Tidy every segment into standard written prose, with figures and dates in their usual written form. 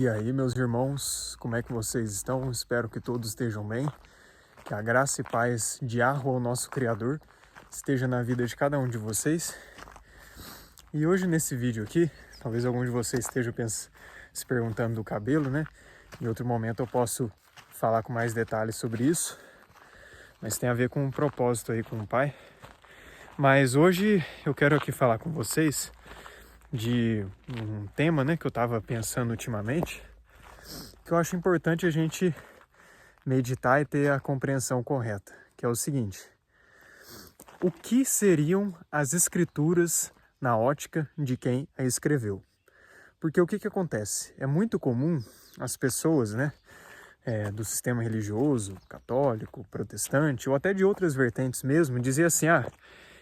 E aí, meus irmãos, como é que vocês estão? Espero que todos estejam bem. Que a graça e paz de Yahweh, o nosso Criador, esteja na vida de cada um de vocês. E hoje nesse vídeo aqui, talvez algum de vocês esteja se perguntando do cabelo, né? Em outro momento eu posso falar com mais detalhes sobre isso. Mas tem a ver com um propósito aí com o Pai. Mas hoje eu quero aqui falar com vocês de um tema, né, que eu estava pensando ultimamente, que eu acho importante a gente meditar e ter a compreensão correta, que é o seguinte: o que seriam as escrituras na ótica de quem a escreveu? Porque o que acontece? É muito comum as pessoas, né, do sistema religioso, católico, protestante, ou até de outras vertentes mesmo, dizer assim,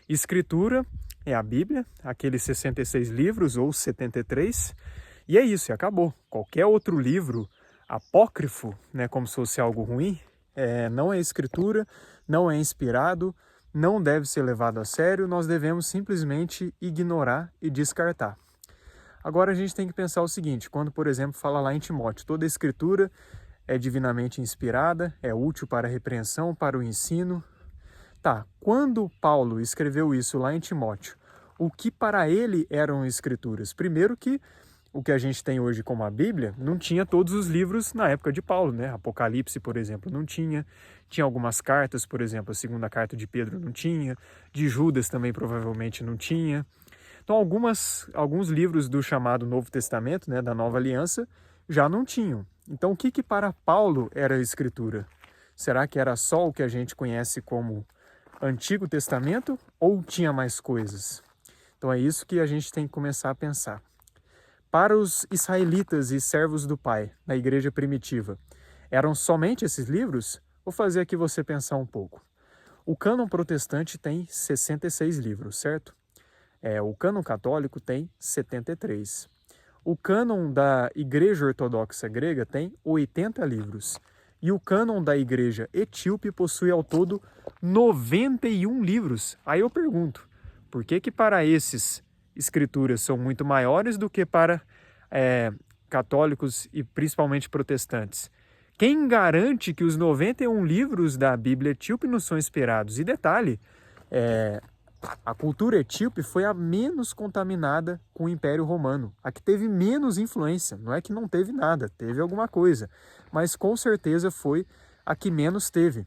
escritura é a Bíblia, aqueles 66 livros ou 73, e é isso, e acabou. Qualquer outro livro apócrifo, né, como se fosse algo ruim, não é escritura, não é inspirado, não deve ser levado a sério, nós devemos simplesmente ignorar e descartar. Agora a gente tem que pensar o seguinte, quando, por exemplo, fala lá em Timóteo, toda a escritura é divinamente inspirada, é útil para a repreensão, para o ensino. Tá, quando Paulo escreveu isso lá em Timóteo, o que para ele eram escrituras? Primeiro que o que a gente tem hoje como a Bíblia não tinha todos os livros na época de Paulo, né? Apocalipse, por exemplo, não tinha. Tinha algumas cartas, por exemplo, a segunda carta de Pedro não tinha, de Judas também provavelmente não tinha. Então alguns livros do chamado Novo Testamento, né, da Nova Aliança, já não tinham. Então o que para Paulo era a escritura? Será que era só o que a gente conhece como Antigo Testamento ou tinha mais coisas? Então é isso que a gente tem que começar a pensar. Para os israelitas e servos do Pai, na igreja primitiva, eram somente esses livros? Vou fazer aqui você pensar um pouco. O cânon protestante tem 66 livros, certo? O cânon católico tem 73. O cânon da Igreja Ortodoxa Grega tem 80 livros. E o cânon da Igreja Etíope possui ao todo 91 livros. Aí eu pergunto, por que para esses escrituras são muito maiores do que para católicos e principalmente protestantes? Quem garante que os 91 livros da Bíblia Etíope não são inspirados? E detalhe, a cultura etíope foi a menos contaminada com o Império Romano, a que teve menos influência. Não é que não teve nada, teve alguma coisa, mas com certeza foi a que menos teve.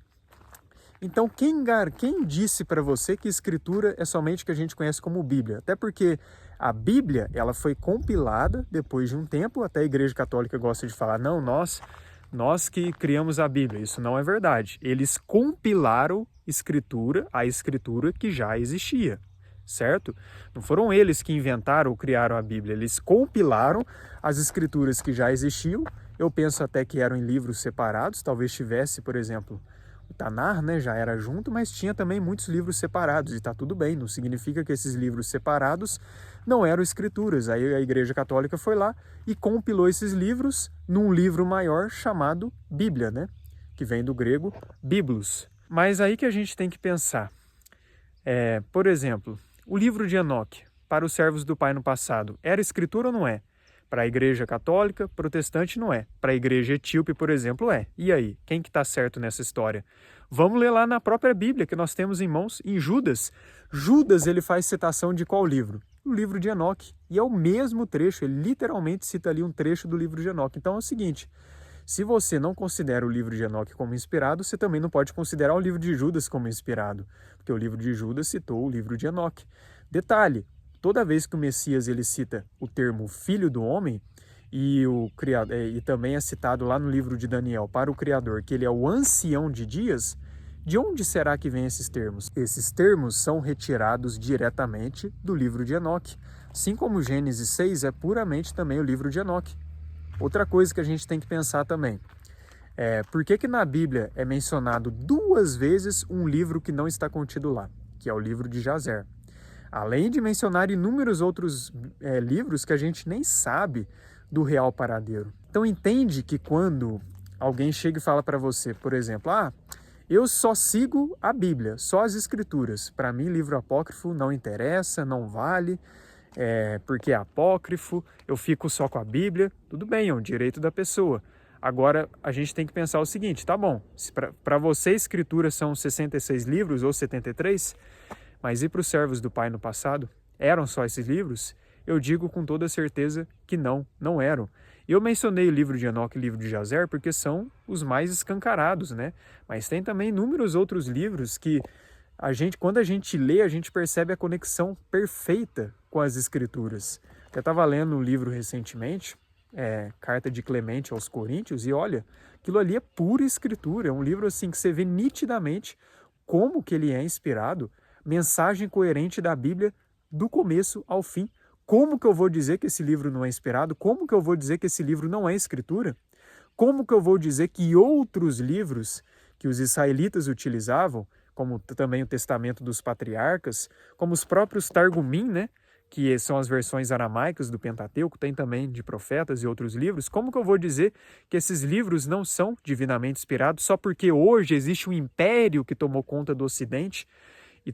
Então, quem disse para você que escritura é somente o que a gente conhece como Bíblia? Até porque a Bíblia ela foi compilada depois de um tempo, até a Igreja Católica gosta de falar, não, nós que criamos a Bíblia. Isso não é verdade. Eles compilaram a escritura que já existia, certo? Não foram eles que inventaram ou criaram a Bíblia. Eles compilaram as escrituras que já existiam. Eu penso até que eram em livros separados. Talvez tivesse, por exemplo, o Tanar, né, já era junto, mas tinha também muitos livros separados. E está tudo bem, não significa que esses livros separados não eram escrituras. Aí a Igreja Católica foi lá e compilou esses livros num livro maior chamado Bíblia, né? Que vem do grego biblos. Mas aí que a gente tem que pensar. Por exemplo, o livro de Enoque, para os servos do Pai no passado, era escritura ou não é? Para a Igreja Católica, protestante não é. Para a Igreja Etíope, por exemplo, é. E aí, quem que está certo nessa história? Vamos ler lá na própria Bíblia, que nós temos em mãos, em Judas. Judas, ele faz citação de qual livro? O livro de Enoque. E é o mesmo trecho, ele literalmente cita ali um trecho do livro de Enoque. Então é o seguinte, se você não considera o livro de Enoque como inspirado, você também não pode considerar o livro de Judas como inspirado, porque o livro de Judas citou o livro de Enoque. Detalhe, toda vez que o Messias ele cita o termo filho do homem, e também é citado lá no livro de Daniel para o Criador, que ele é o ancião de dias, de onde será que vêm esses termos? Esses termos são retirados diretamente do livro de Enoque, assim como Gênesis 6 é puramente também o livro de Enoque. Outra coisa que a gente tem que pensar também, por que na Bíblia é mencionado 2 vezes um livro que não está contido lá, que é o livro de Jazer? Além de mencionar inúmeros outros livros que a gente nem sabe do real paradeiro. Então entende que quando alguém chega e fala para você, por exemplo, eu só sigo a Bíblia, só as escrituras. Para mim, livro apócrifo não interessa, não vale. porque é apócrifo, eu fico só com a Bíblia. Tudo bem, é um direito da pessoa. Agora, a gente tem que pensar o seguinte, tá bom, se para você escritura são 66 livros ou 73, mas e para os servos do Pai no passado? Eram só esses livros? Eu digo com toda certeza que não eram. Eu mencionei o livro de Enoque e o livro de Jazer porque são os mais escancarados, né? Mas tem também inúmeros outros livros que quando a gente lê, a gente percebe a conexão perfeita com as escrituras. Eu estava lendo um livro recentemente, Carta de Clemente aos Coríntios, e olha, aquilo ali é pura escritura, é um livro assim que você vê nitidamente como que ele é inspirado, mensagem coerente da Bíblia do começo ao fim. Como que eu vou dizer que esse livro não é inspirado? Como que eu vou dizer que esse livro não é escritura? Como que eu vou dizer que outros livros que os israelitas utilizavam, como também o Testamento dos Patriarcas, como os próprios Targumim, né, que são as versões aramaicas do Pentateuco, tem também de profetas e outros livros, como que eu vou dizer que esses livros não são divinamente inspirados só porque hoje existe um império que tomou conta do Ocidente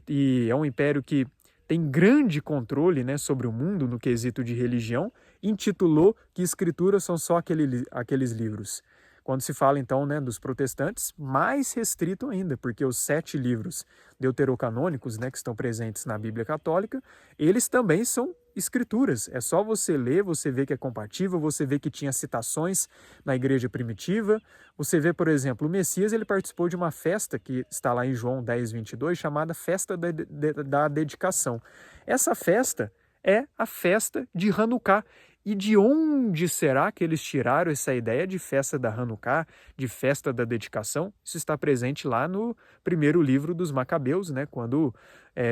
e é um império que tem grande controle, né, sobre o mundo no quesito de religião, intitulou que escrituras são só aqueles livros. Quando se fala, então, né, dos protestantes, mais restrito ainda, porque os 7 livros deuterocanônicos, né, que estão presentes na Bíblia Católica, eles também são escrituras. É só você ler, você vê que é compatível, você vê que tinha citações na igreja primitiva. Você vê, por exemplo, o Messias, ele participou de uma festa que está lá em João 10, 22, chamada Festa da Dedicação. Essa festa é a festa de Hanukkah. E de onde será que eles tiraram essa ideia de festa da Hanukkah, de festa da dedicação? Isso está presente lá no primeiro livro dos Macabeus, né? Quando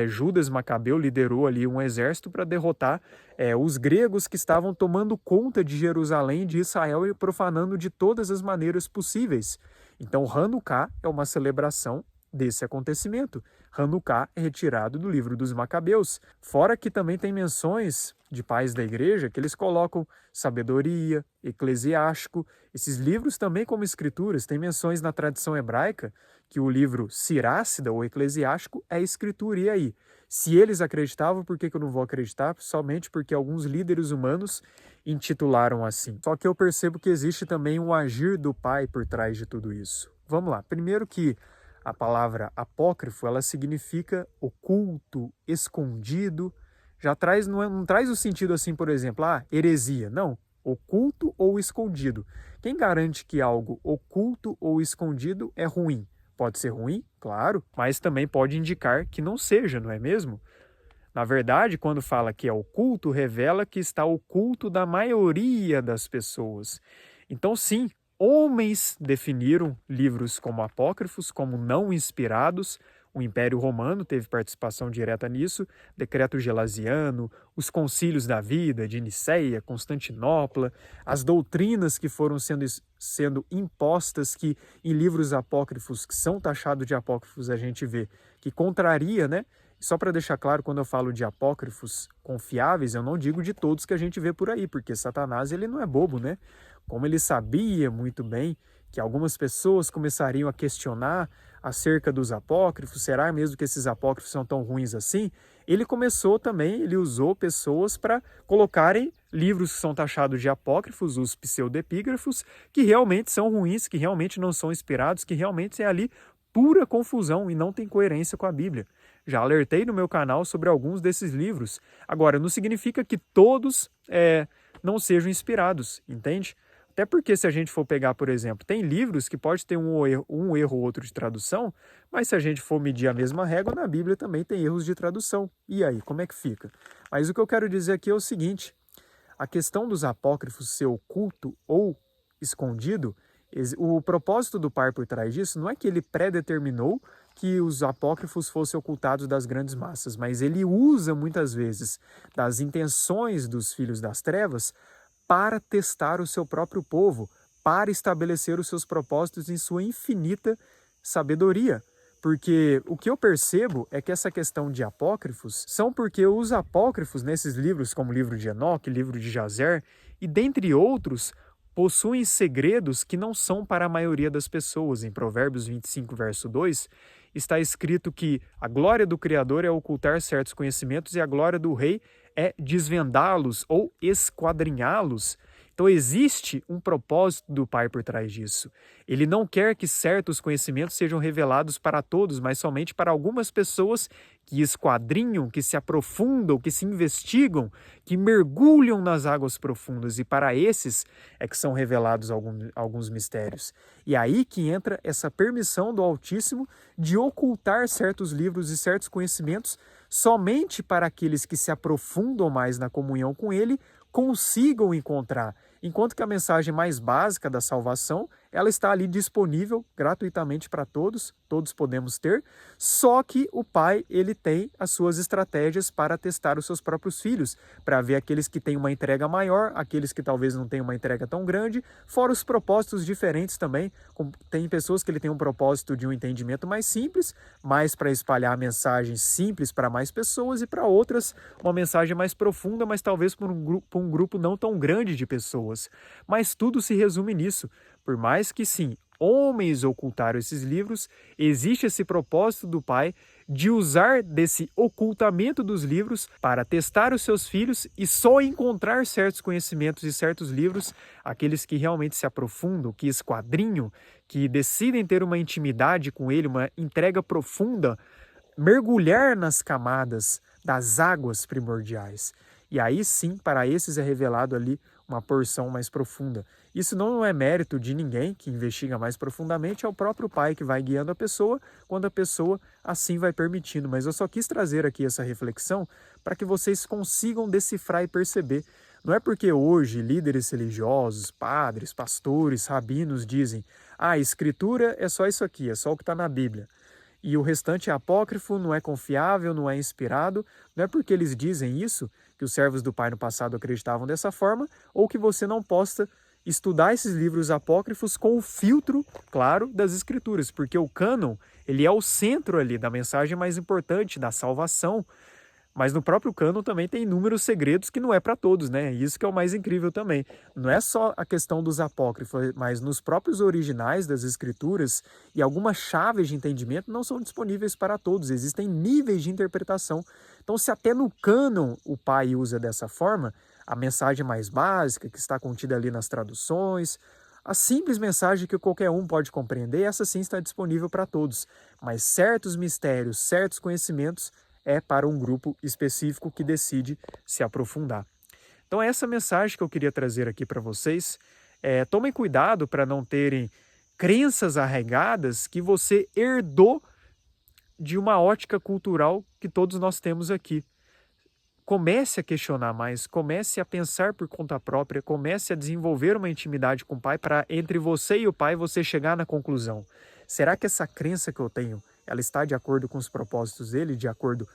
Judas Macabeu liderou ali um exército para derrotar os gregos que estavam tomando conta de Jerusalém e de Israel e profanando de todas as maneiras possíveis. Então, Hanukkah é uma celebração desse acontecimento. Hanukkah é retirado do livro dos Macabeus. Fora que também tem menções de pais da igreja que eles colocam sabedoria, eclesiástico. Esses livros também como escrituras. Tem menções na tradição hebraica que o livro Sirácida, ou eclesiástico, é escritura. E aí? Se eles acreditavam, por que eu não vou acreditar? Somente porque alguns líderes humanos intitularam assim. Só que eu percebo que existe também um agir do Pai por trás de tudo isso. Vamos lá. Primeiro que a palavra apócrifo, ela significa oculto, escondido. Já traz, não traz o sentido assim, por exemplo, heresia. Não, oculto ou escondido. Quem garante que algo oculto ou escondido é ruim? Pode ser ruim, claro, mas também pode indicar que não seja, não é mesmo? Na verdade, quando fala que é oculto, revela que está oculto da maioria das pessoas. Então, sim, homens definiram livros como apócrifos, como não inspirados. O Império Romano teve participação direta nisso, Decreto Gelasiano, os concílios da vida de Niceia, Constantinopla, as doutrinas que foram sendo impostas, que em livros apócrifos, que são taxados de apócrifos, a gente vê que contraria, né? Só para deixar claro, quando eu falo de apócrifos confiáveis, eu não digo de todos que a gente vê por aí, porque Satanás ele não é bobo, né? Como ele sabia muito bem que algumas pessoas começariam a questionar acerca dos apócrifos, será mesmo que esses apócrifos são tão ruins assim? Ele usou pessoas para colocarem livros que são taxados de apócrifos, os pseudepígrafos, que realmente são ruins, que realmente não são inspirados, que realmente é ali pura confusão e não tem coerência com a Bíblia. Já alertei no meu canal sobre alguns desses livros. Agora, não significa que todos não sejam inspirados, entende? Até porque se a gente for pegar, por exemplo, tem livros que pode ter um erro ou outro de tradução, mas se a gente for medir a mesma régua, na Bíblia também tem erros de tradução. E aí, como é que fica? Mas o que eu quero dizer aqui é o seguinte, a questão dos apócrifos ser oculto ou escondido, o propósito do Pai por trás disso não é que ele predeterminou que os apócrifos fossem ocultados das grandes massas, mas ele usa muitas vezes das intenções dos filhos das trevas para testar o seu próprio povo, para estabelecer os seus propósitos em sua infinita sabedoria. Porque o que eu percebo é que essa questão de apócrifos são porque os apócrifos nesses livros, como o livro de Enoque, livro de Jazer, e dentre outros, possuem segredos que não são para a maioria das pessoas. Em Provérbios 25, verso 2, está escrito que a glória do Criador é ocultar certos conhecimentos e a glória do rei é desvendá-los ou esquadrinhá-los. Então existe um propósito do Pai por trás disso. Ele não quer que certos conhecimentos sejam revelados para todos, mas somente para algumas pessoas que esquadrinham, que se aprofundam, que se investigam, que mergulham nas águas profundas. E para esses é que são revelados alguns mistérios. E aí que entra essa permissão do Altíssimo de ocultar certos livros e certos conhecimentos somente para aqueles que se aprofundam mais na comunhão com Ele consigam encontrar. Enquanto que a mensagem mais básica da salvação, ela está ali disponível gratuitamente para todos, todos podemos ter, só que o Pai, ele tem as suas estratégias para testar os seus próprios filhos, para ver aqueles que têm uma entrega maior, aqueles que talvez não tenham uma entrega tão grande, fora os propósitos diferentes também. Tem pessoas que ele tem um propósito de um entendimento mais simples, mais para espalhar a mensagem simples para mais pessoas, e para outras uma mensagem mais profunda, mas talvez para um grupo não tão grande de pessoas. Mas tudo se resume nisso. Por mais que sim, homens ocultaram esses livros, existe esse propósito do Pai de usar desse ocultamento dos livros para testar os seus filhos e só encontrar certos conhecimentos e certos livros, aqueles que realmente se aprofundam, que esquadrinham, que decidem ter uma intimidade com Ele, uma entrega profunda, mergulhar nas camadas das águas primordiais. E aí sim, para esses é revelado ali uma porção mais profunda. Isso não é mérito de ninguém que investiga mais profundamente, é o próprio Pai que vai guiando a pessoa quando a pessoa assim vai permitindo. Mas eu só quis trazer aqui essa reflexão para que vocês consigam decifrar e perceber. Não é porque hoje líderes religiosos, padres, pastores, rabinos dizem: a escritura é só isso aqui, é só o que está na Bíblia, e o restante é apócrifo, não é confiável, não é inspirado. Não é porque eles dizem isso, que os servos do Pai no passado acreditavam dessa forma, ou que você não possa estudar esses livros apócrifos com o filtro, claro, das Escrituras, porque o cânon, ele é o centro ali da mensagem mais importante, da salvação. Mas no próprio cânon também tem inúmeros segredos que não é para todos, né? Isso que é o mais incrível também. Não é só a questão dos apócrifos, mas nos próprios originais das Escrituras e algumas chaves de entendimento não são disponíveis para todos. Existem níveis de interpretação. Então, se até no cânon o Pai usa dessa forma, a mensagem mais básica, que está contida ali nas traduções, a simples mensagem que qualquer um pode compreender, essa sim está disponível para todos. Mas certos mistérios, certos conhecimentos, é para um grupo específico que decide se aprofundar. Então essa mensagem que eu queria trazer aqui para vocês, tomem cuidado para não terem crenças arraigadas que você herdou de uma ótica cultural que todos nós temos aqui. Comece a questionar mais, comece a pensar por conta própria, comece a desenvolver uma intimidade com o Pai para entre você e o Pai você chegar na conclusão. Será que essa crença que eu tenho, ela está de acordo com os propósitos dele, de acordo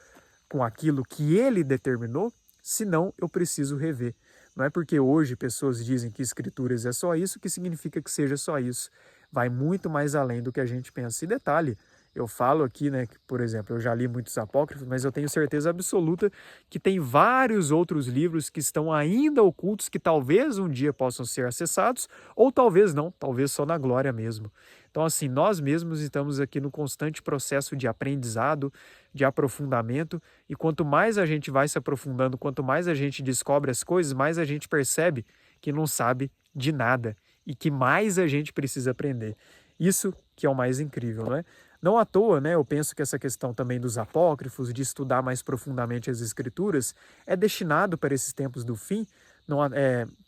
com aquilo que ele determinou? Se não, eu preciso rever. Não é porque hoje pessoas dizem que escrituras é só isso que significa que seja só isso. Vai muito mais além do que a gente pensa. E detalhe, eu falo aqui, né, que, por exemplo, eu já li muitos apócrifos, mas eu tenho certeza absoluta que tem vários outros livros que estão ainda ocultos, que talvez um dia possam ser acessados, ou talvez não, talvez só na glória mesmo. Então, assim, nós mesmos estamos aqui no constante processo de aprendizado, de aprofundamento, e quanto mais a gente vai se aprofundando, quanto mais a gente descobre as coisas, mais a gente percebe que não sabe de nada e que mais a gente precisa aprender. Isso que é o mais incrível, não é? Não à toa, né, eu penso que essa questão também dos apócrifos, de estudar mais profundamente as escrituras, é destinado para esses tempos do fim.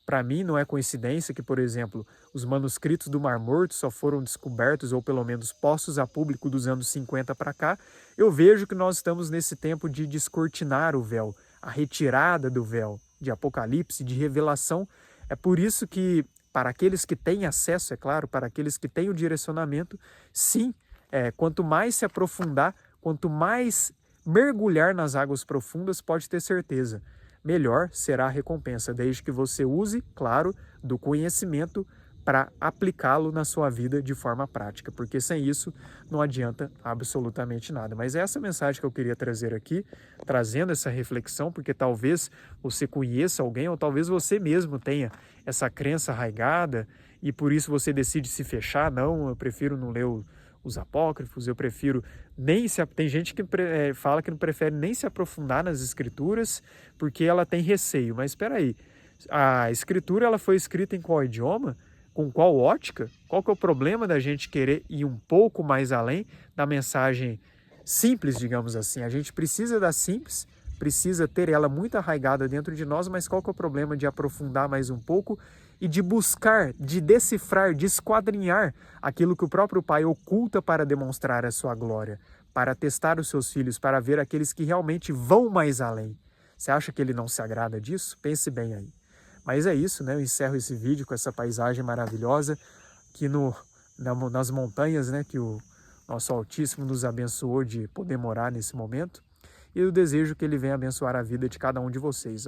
Para mim, não é coincidência que, por exemplo, os manuscritos do Mar Morto só foram descobertos, ou pelo menos postos a público dos anos 50 para cá. Eu vejo que nós estamos nesse tempo de descortinar o véu, a retirada do véu, de Apocalipse, de revelação. É por isso que, para aqueles que têm acesso, é claro, para aqueles que têm o direcionamento, sim, quanto mais se aprofundar, quanto mais mergulhar nas águas profundas, pode ter certeza, melhor será a recompensa, desde que você use, claro, do conhecimento para aplicá-lo na sua vida de forma prática, porque sem isso não adianta absolutamente nada. Mas é essa mensagem que eu queria trazer aqui, trazendo essa reflexão, porque talvez você conheça alguém, ou talvez você mesmo tenha essa crença arraigada, e por isso você decide se fechar. Não, eu prefiro não ler os apócrifos, eu prefiro nem se... Tem gente que fala que não prefere nem se aprofundar nas escrituras porque ela tem receio. Mas espera aí, a escritura ela foi escrita em qual idioma? Com qual ótica? Qual que é o problema da gente querer ir um pouco mais além da mensagem simples, digamos assim? A gente precisa da simples, precisa ter ela muito arraigada dentro de nós, mas qual que é o problema de aprofundar mais um pouco e de buscar, de decifrar, de esquadrinhar aquilo que o próprio Pai oculta para demonstrar a sua glória, para testar os seus filhos, para ver aqueles que realmente vão mais além? Você acha que ele não se agrada disso? Pense bem aí. Mas é isso, né? Eu encerro esse vídeo com essa paisagem maravilhosa aqui nas montanhas, né? Que o nosso Altíssimo nos abençoou de poder morar nesse momento. E eu desejo que ele venha abençoar a vida de cada um de vocês.